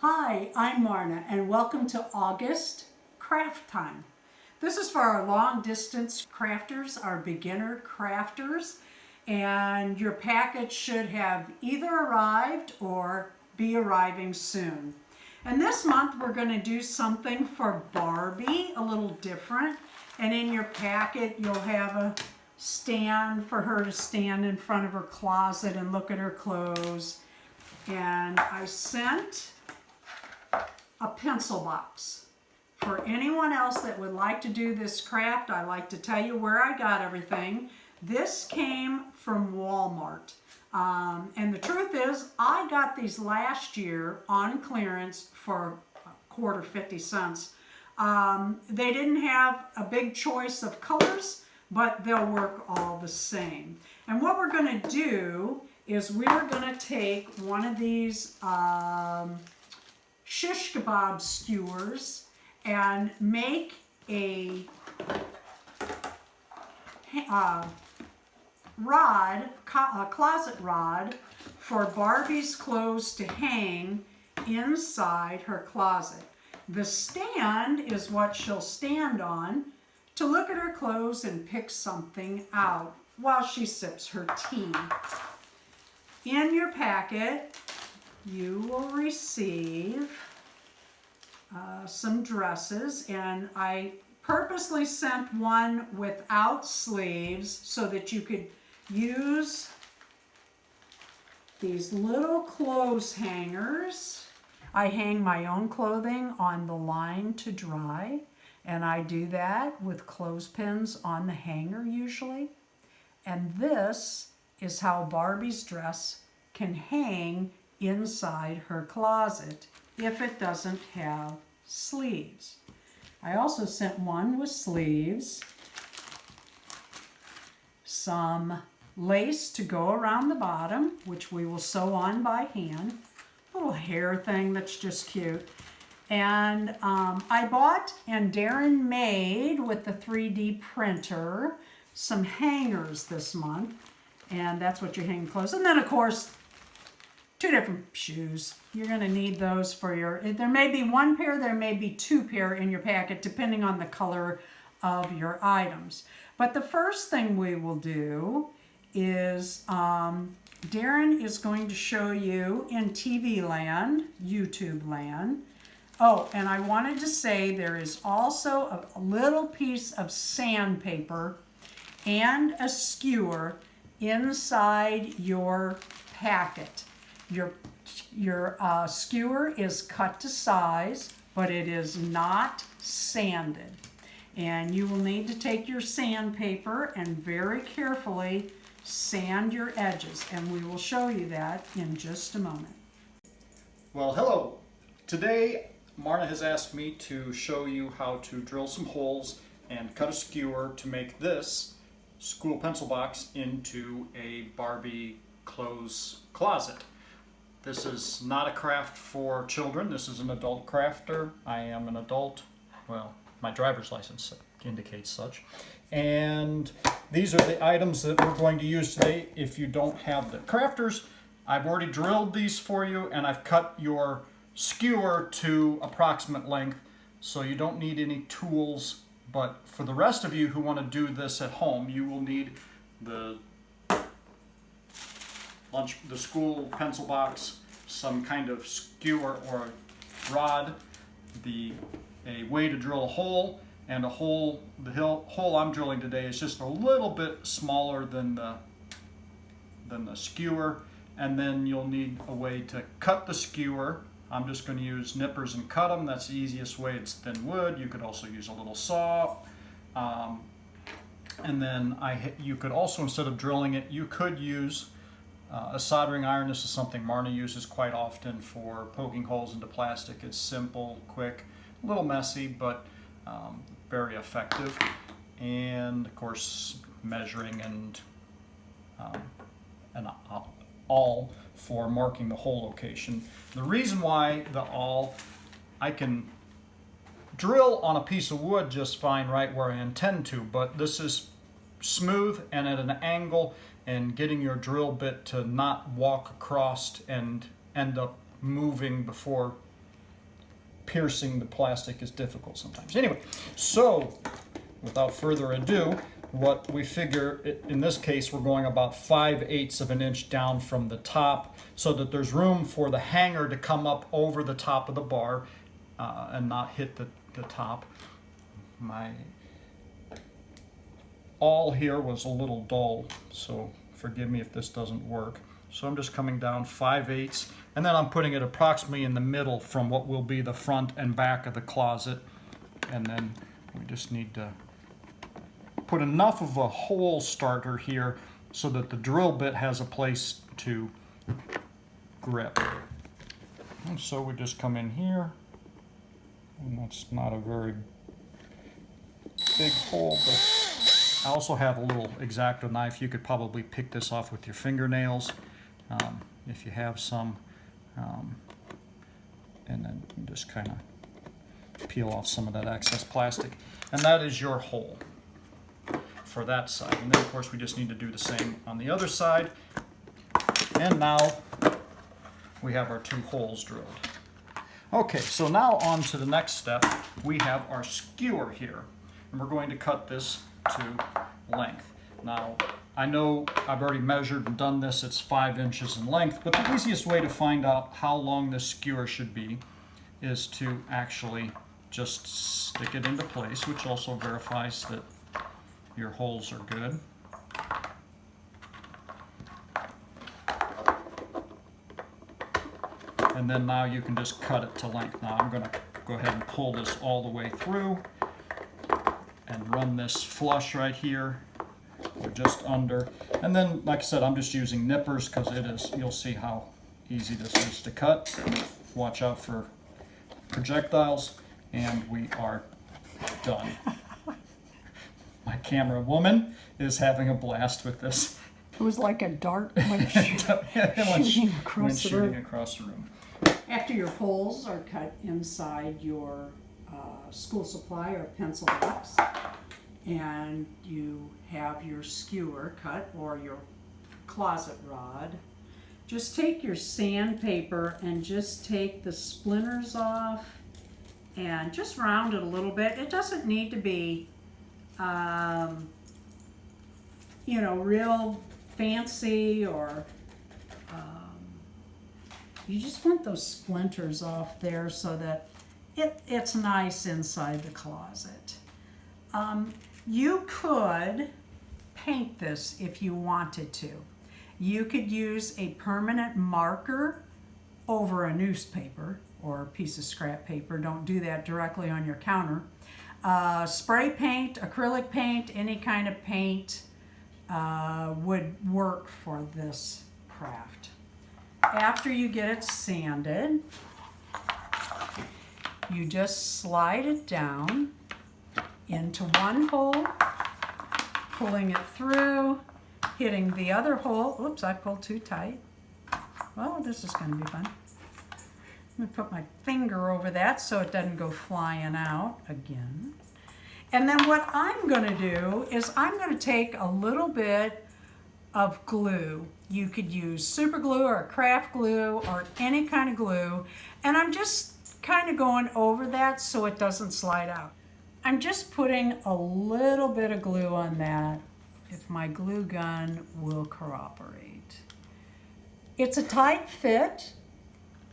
Hi, I'm Marna and welcome to August Craft Time. This is for our long distance crafters, our beginner crafters, and your package should have either arrived or be arriving soon. And this month we're going to do something for Barbie, a little different. And in your packet you'll have a stand for her to stand in front of her closet and look at her clothes. And I sent a pencil box. For anyone else that would like to do this craft, I like to tell you where I got everything. This came from Walmart. And the truth is, I got these last year on clearance for $1.50. They didn't have a big choice of colors, but they'll work all the same. And what we're going to do is we're going to take one of these shish kebab skewers and make a closet rod for Barbie's clothes to hang inside her closet. The stand is what she'll stand on to look at her clothes and pick something out while she sips her tea. In your packet, you will receive some dresses, and I purposely sent one without sleeves so that you could use these little clothes hangers. I hang my own clothing on the line to dry, and I do that with clothespins on the hanger usually. And this is how Barbie's dress can hang inside her closet if it doesn't have sleeves. I also sent one with sleeves, some lace to go around the bottom, which we will sew on by hand, a little hair thing that's just cute. And I bought, and Darren made with the 3D printer, some hangers this month, and that's what you hang clothes. And then of course, 2 different shoes. You're going to need those for your, there may be 1 pair, there may be 2 pair in your packet, depending on the color of your items. But the first thing we will do is, Darren is going to show you in TV land, YouTube land. Oh, and I wanted to say there is also a little piece of sandpaper and a skewer inside your packet. Your skewer is cut to size, but it is not sanded. And you will need to take your sandpaper and very carefully sand your edges. And we will show you that in just a moment. Well, hello. Today, Marna has asked me to show you how to drill some holes and cut a skewer to make this school pencil box into a Barbie clothes closet. This is not a craft for children. This is an adult crafter. I am an adult. Well, my driver's license indicates such. And these are the items that we're going to use today. If you don't have the crafters, I've already drilled these for you, and I've cut your skewer to approximate length, so you don't need any tools. But for the rest of you who want to do this at home, you will need the school pencil box, some kind of skewer or rod, a way to drill a hole, and a hole. The hole I'm drilling today is just a little bit smaller than the skewer, and then you'll need a way to cut the skewer. I'm just going to use nippers and cut them. That's the easiest way. It's thin wood. You could also use a little saw. And then you could also, instead of drilling it, you could use a soldering iron. This is something Marna uses quite often for poking holes into plastic. It's simple, quick, a little messy, but very effective. And of course, measuring and an awl for marking the hole location. The reason why the awl, I can drill on a piece of wood just fine right where I intend to, but this is smooth and at an angle, and getting your drill bit to not walk across and end up moving before piercing the plastic is difficult sometimes. Anyway, so without further ado, what we figure, in this case, we're going about 5/8 of an inch down from the top so that there's room for the hanger to come up over the top of the bar and not hit the top. My awl here was a little dull, so forgive me if this doesn't work. So I'm just coming down 5/8, and then I'm putting it approximately in the middle from what will be the front and back of the closet. And then we just need to put enough of a hole starter here so that the drill bit has a place to grip. And so we just come in here, and that's not a very big hole, but I also have a little X-Acto knife. You could probably pick this off with your fingernails if you have some, and then just kind of peel off some of that excess plastic. And that is your hole for that side. And then of course we just need to do the same on the other side. And now we have our 2 holes drilled. Okay, so now on to the next step. We have our skewer here, and we're going to cut this to length. Now, I know I've already measured and done this, it's 5 inches in length, but the easiest way to find out how long this skewer should be is to actually just stick it into place, which also verifies that your holes are good. And then now you can just cut it to length. Now I'm going to go ahead and pull this all the way through and run this flush right here, or just under. And then, like I said, I'm just using nippers because it is, you'll see how easy this is to cut. Watch out for projectiles, and we are done. My camera woman is having a blast with this. It was like a dart when shooting across the room. After your holes are cut inside your school supply or pencil box, and you have your skewer cut or your closet rod, just take your sandpaper and just take the splinters off and just round it a little bit. It doesn't need to be, you know, real fancy, or you just want those splinters off there so that it's nice inside the closet. You could paint this if you wanted to. You could use a permanent marker over a newspaper or a piece of scrap paper. Don't do that directly on your counter. Spray paint, acrylic paint, any kind of paint would work for this craft. After you get it sanded, you just slide it down into one hole, pulling it through, hitting the other hole. Oops, I pulled too tight. Well, this is going to be fun. I'm going to put my finger over that so it doesn't go flying out again. And then what I'm going to do is I'm going to take a little bit of glue. You could use super glue or craft glue or any kind of glue. And I'm just kind of going over that so it doesn't slide out. I'm just putting a little bit of glue on that if my glue gun will cooperate. It's a tight fit,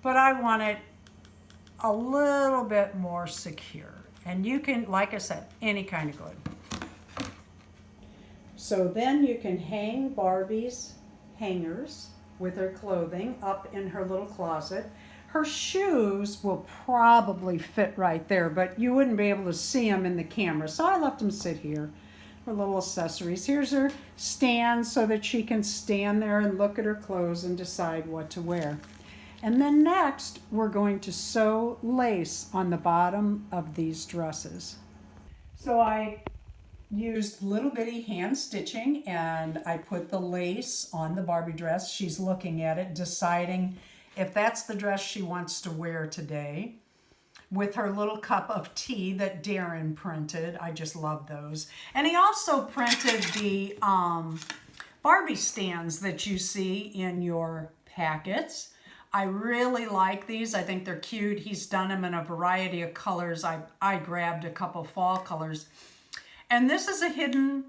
but I want it a little bit more secure. And you can, like I said, any kind of glue. So then you can hang Barbie's hangers with her clothing up in her little closet. Her shoes will probably fit right there, but you wouldn't be able to see them in the camera. So I left them sit here. Her little accessories. Here's her stand so that she can stand there and look at her clothes and decide what to wear. And then next, we're going to sew lace on the bottom of these dresses. So I used little bitty hand stitching, and I put the lace on the Barbie dress. She's looking at it, deciding if that's the dress she wants to wear today, with her little cup of tea that Darren printed. I just love those. And he also printed the Barbie stands that you see in your packets. I really like these. I think they're cute. He's done them in a variety of colors. I grabbed a couple fall colors. And this is a hidden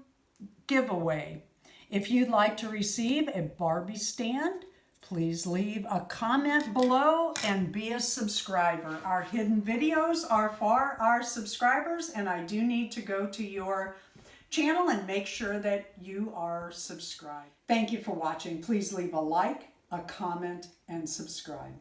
giveaway. If you'd like to receive a Barbie stand, please leave a comment below and be a subscriber. Our hidden videos are for our subscribers, and I do need to go to your channel and make sure that you are subscribed. Thank you for watching. Please leave a like, a comment, and subscribe.